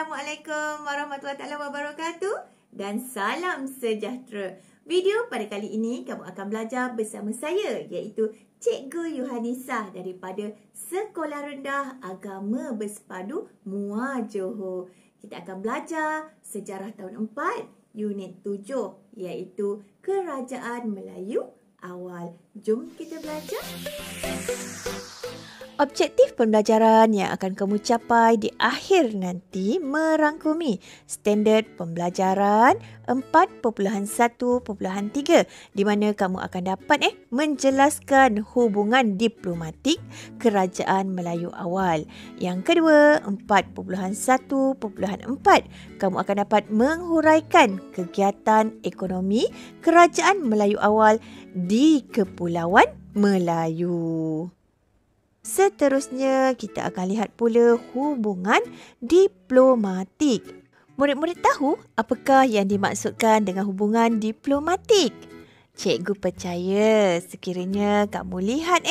Assalamualaikum warahmatullahi wabarakatuh dan salam sejahtera. Video pada kali ini kamu akan belajar bersama saya iaitu Cikgu Yohanisa daripada Sekolah Rendah Agama Bersepadu Muar Johor. Kita akan belajar sejarah tahun 4 unit 7 iaitu Kerajaan Melayu Awal. Jom kita belajar. Objektif pembelajaran yang akan kamu capai di akhir nanti merangkumi standard pembelajaran 4.1.3 di mana kamu akan dapat menjelaskan hubungan diplomatik Kerajaan Melayu Awal. Yang kedua, 4.1.4 kamu akan dapat menghuraikan kegiatan ekonomi Kerajaan Melayu Awal di Kepulauan Melayu. Seterusnya, kita akan lihat pula hubungan diplomatik. Murid-murid tahu apakah yang dimaksudkan dengan hubungan diplomatik? Cikgu percaya sekiranya kamu lihat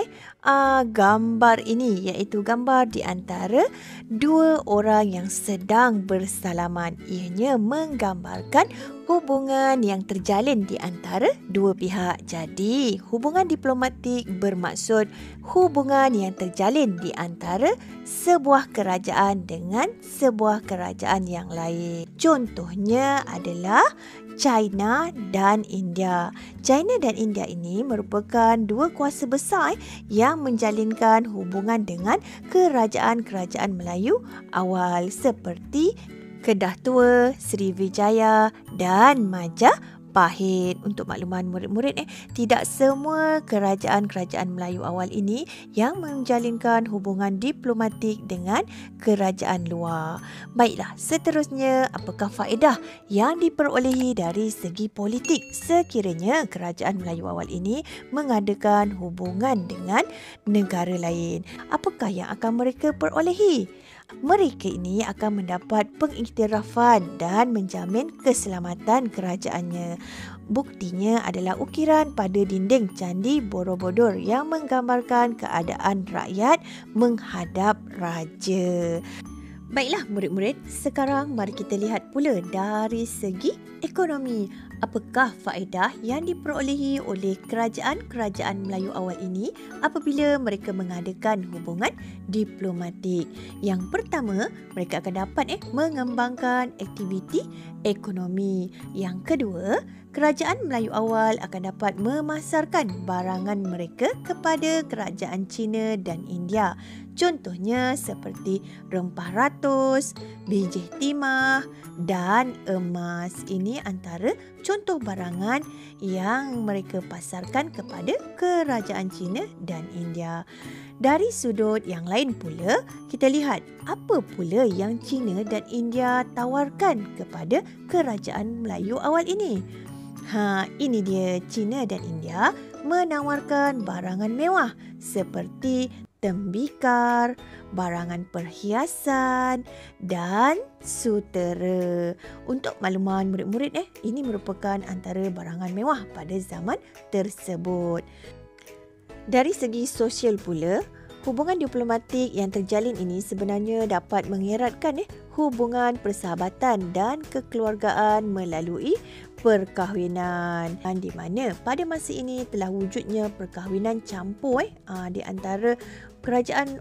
gambar ini iaitu gambar di antara dua orang yang sedang bersalaman. Ianya menggambarkan hubungan yang terjalin di antara dua pihak. Jadi, hubungan diplomatik bermaksud hubungan yang terjalin di antara sebuah kerajaan dengan sebuah kerajaan yang lain. Contohnya adalah China dan India. China dan India ini merupakan dua kuasa besar yang menjalinkan hubungan dengan kerajaan-kerajaan Melayu awal seperti Kedah Tua, Sriwijaya dan Majapahit. Untuk makluman murid-murid, tidak semua kerajaan-kerajaan Melayu awal ini yang menjalinkan hubungan diplomatik dengan kerajaan luar. Baiklah, seterusnya apakah faedah yang diperolehi dari segi politik sekiranya kerajaan Melayu awal ini mengadakan hubungan dengan negara lain? Apakah yang akan mereka perolehi? Mereka ini akan mendapat pengiktirafan dan menjamin keselamatan kerajaannya. Buktinya adalah ukiran pada dinding Candi Borobudur yang menggambarkan keadaan rakyat menghadap raja. Baiklah murid-murid, sekarang mari kita lihat pula dari segi ekonomi. Apakah faedah yang diperolehi oleh kerajaan-kerajaan Melayu awal ini apabila mereka mengadakan hubungan diplomatik? Yang pertama, mereka akan dapat mengembangkan aktiviti ekonomi. Yang kedua, kerajaan Melayu awal akan dapat memasarkan barangan mereka kepada kerajaan China dan India. Contohnya seperti rempah ratus, biji timah dan emas. Ini antara contoh barangan yang mereka pasarkan kepada kerajaan China dan India. Dari sudut yang lain pula, kita lihat apa pula yang China dan India tawarkan kepada kerajaan Melayu awal ini. Ini dia, China dan India menawarkan barangan mewah seperti tembikar, barangan perhiasan dan sutera. Untuk makluman murid-murid, ini merupakan antara barangan mewah pada zaman tersebut. Dari segi sosial pula, hubungan diplomatik yang terjalin ini sebenarnya dapat mengeratkan hubungan persahabatan dan kekeluargaan melalui perkahwinan, di mana pada masa ini telah wujudnya perkahwinan campur di antara kerajaan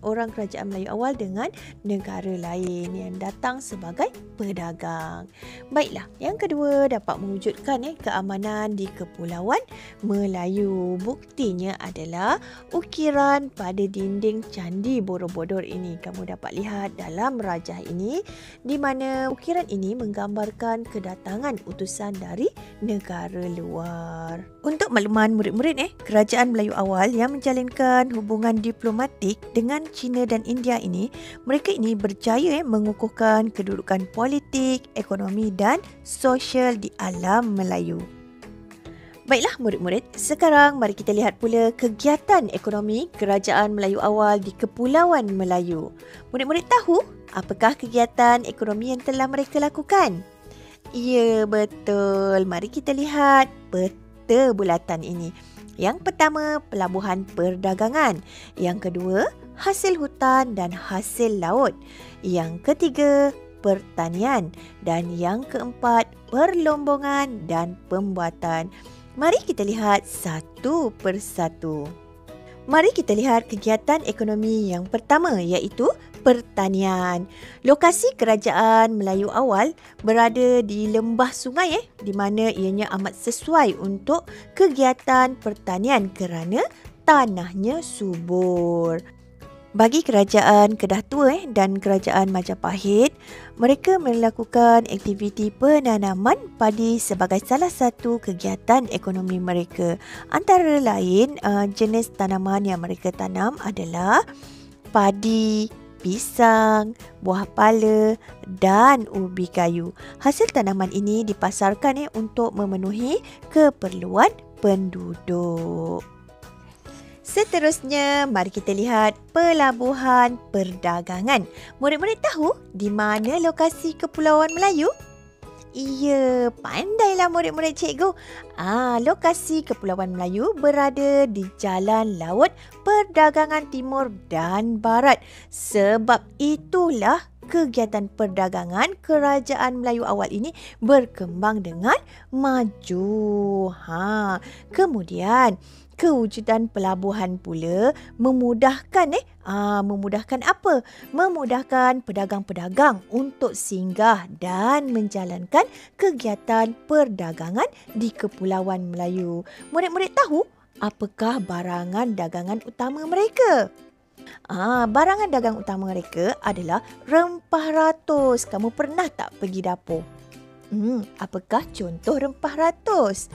Melayu awal dengan negara lain yang datang sebagai pedagang. Baiklah, yang kedua dapat mewujudkan keamanan di Kepulauan Melayu. Buktinya adalah ukiran pada dinding Candi Borobudur ini. Kamu dapat lihat dalam rajah ini di mana ukiran ini menggambarkan kedatangan utusan dari negara luar. Untuk makluman murid-murid, kerajaan Melayu awal yang menjalinkan hubungan diplomatik dengan China dan India ini, mereka ini berjaya mengukuhkan kedudukan politik, ekonomi dan sosial di alam Melayu. Baiklah murid-murid, sekarang mari kita lihat pula kegiatan ekonomi Kerajaan Melayu awal di Kepulauan Melayu. Murid-murid tahu apakah kegiatan ekonomi yang telah mereka lakukan? Ya, betul. Mari kita lihat peta bulatan ini. Yang pertama, pelabuhan perdagangan. Yang kedua, hasil hutan dan hasil laut. Yang ketiga, pertanian. Dan yang keempat, perlombongan dan pembuatan. Mari kita lihat satu persatu. Mari kita lihat kegiatan ekonomi yang pertama, iaitu pertanian. Lokasi kerajaan Melayu awal berada di lembah sungai di mana ianya amat sesuai untuk kegiatan pertanian kerana tanahnya subur. Bagi kerajaan Kedah Tua dan kerajaan Majapahit, mereka melakukan aktiviti penanaman padi sebagai salah satu kegiatan ekonomi mereka. Antara lain, jenis tanaman yang mereka tanam adalah padi, pisang, buah pala dan ubi kayu. Hasil tanaman ini dipasarkan untuk memenuhi keperluan penduduk. Seterusnya, mari kita lihat pelabuhan perdagangan. Murid-murid tahu di mana lokasi Kepulauan Melayu? Iya, pandailah murid-murid cikgu. Lokasi Kepulauan Melayu berada di Jalan Laut Perdagangan Timur dan Barat. Sebab itulah kegiatan perdagangan kerajaan Melayu awal ini berkembang dengan maju. Kemudian kewujudan pelabuhan pula memudahkan memudahkan apa? Memudahkan pedagang-pedagang untuk singgah dan menjalankan kegiatan perdagangan di Kepulauan Melayu. Murid-murid tahu apakah barangan dagangan utama mereka? Barangan dagang utama mereka adalah rempah ratus. Kamu pernah tak pergi dapur? Apakah contoh rempah ratus?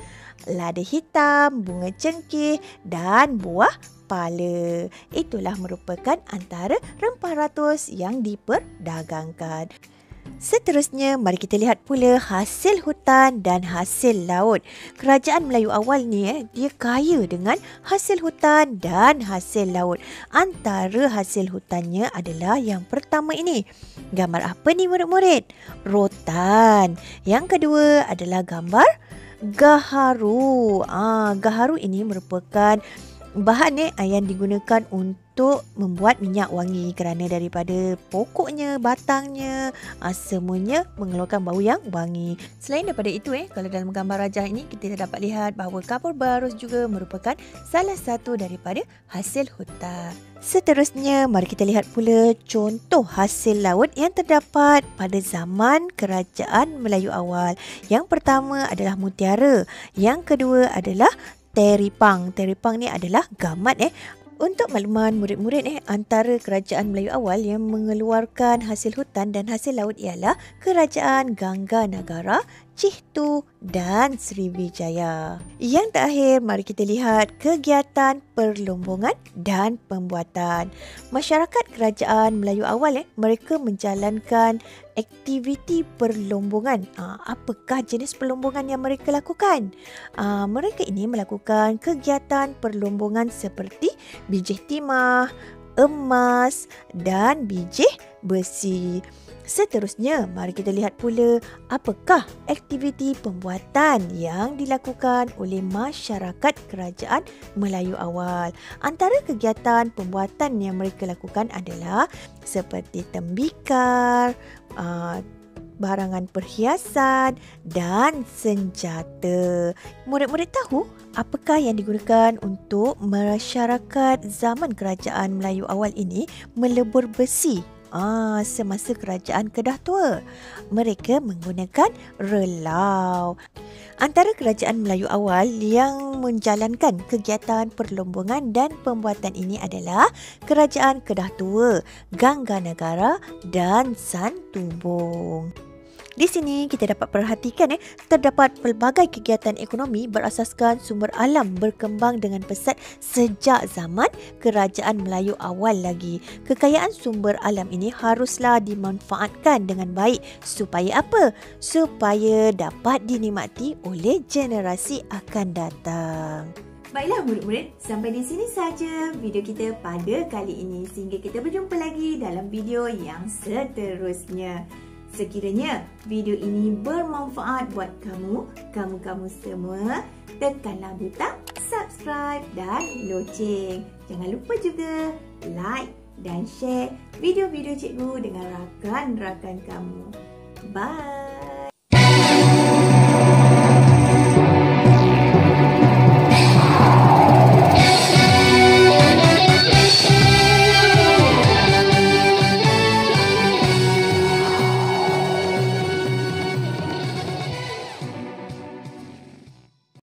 Lada hitam, bunga cengkeh dan buah pala. Itulah merupakan antara rempah ratus yang diperdagangkan. Seterusnya, mari kita lihat pula hasil hutan dan hasil laut. Kerajaan Melayu awal ni dia kaya dengan hasil hutan dan hasil laut. Antara hasil hutannya adalah yang pertama ini. Gambar apa ni murid-murid? Rotan. Yang kedua adalah gambar gaharu. Gaharu ini merupakan bahan yang digunakan untuk membuat minyak wangi kerana daripada pokoknya, batangnya, semuanya mengeluarkan bau yang wangi. Selain daripada itu, kalau dalam gambar rajah ini kita dapat lihat bahawa kapur barus juga merupakan salah satu daripada hasil hutan. Seterusnya, mari kita lihat pula contoh hasil laut yang terdapat pada zaman kerajaan Melayu awal. Yang pertama adalah mutiara, yang kedua adalah teripang. Teripang ni adalah gamat. Untuk makluman murid-murid, antara kerajaan Melayu awal yang mengeluarkan hasil hutan dan hasil laut ialah kerajaan Gangganagara, Cihtu dan Sriwijaya. Yang terakhir, mari kita lihat kegiatan perlombongan dan pembuatan. Masyarakat kerajaan Melayu awal mereka menjalankan aktiviti perlombongan. Apakah jenis perlombongan yang mereka lakukan? Mereka ini melakukan kegiatan perlombongan seperti bijih timah, emas dan bijih besi. Seterusnya, mari kita lihat pula apakah aktiviti pembuatan yang dilakukan oleh masyarakat kerajaan Melayu awal. Antara kegiatan pembuatan yang mereka lakukan adalah seperti tembikar, barangan perhiasan dan senjata. Murid-murid tahu apakah yang digunakan untuk masyarakat zaman kerajaan Melayu awal ini melebur besi? Semasa kerajaan Kedah Tua, mereka menggunakan relau. Antara kerajaan Melayu awal yang menjalankan kegiatan perlombongan dan pembuatan ini adalah kerajaan Kedah Tua, Gangganagara dan Santubong. Di sini kita dapat perhatikan terdapat pelbagai kegiatan ekonomi berasaskan sumber alam berkembang dengan pesat sejak zaman kerajaan Melayu awal lagi. Kekayaan sumber alam ini haruslah dimanfaatkan dengan baik supaya apa? Supaya dapat dinikmati oleh generasi akan datang. Baiklah murid-murid, sampai di sini saja video kita pada kali ini. Sehingga kita berjumpa lagi dalam video yang seterusnya. Sekiranya video ini bermanfaat buat kamu semua, tekanlah butang subscribe dan loceng. Jangan lupa juga like, dan share video-video cikgu dengan rakan-rakan kamu. Bye!